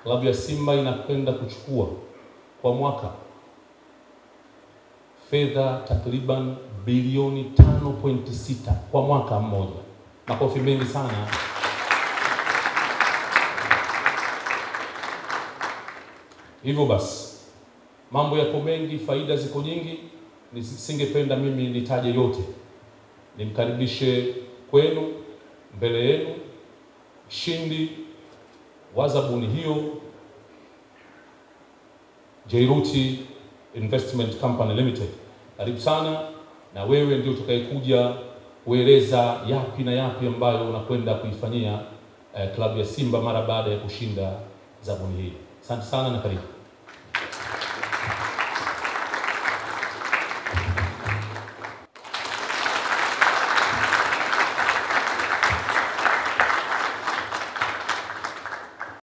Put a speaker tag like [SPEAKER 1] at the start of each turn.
[SPEAKER 1] klabu ya Simba inakwenda kuchukua kwa mwaka fedha takriban bilioni 5.6 kwa mwaka mmoja. Makofi mengi sana. Hivyo basi, mambo yako mengi, faida ziko nyingi, nisingependa mimi nitaje yote. Nimkaribishe kwenu, mbele yenu, mshindi wa zabuni hiyo, Jairuti Investment Company Limited. Karibu sana, na wewe ndio utakayekuja kueleza yapi na yapi ambayo unakwenda kuifanyia klabu ya Simba mara baada ya kushinda zabuni hii. Asante sana na karibu.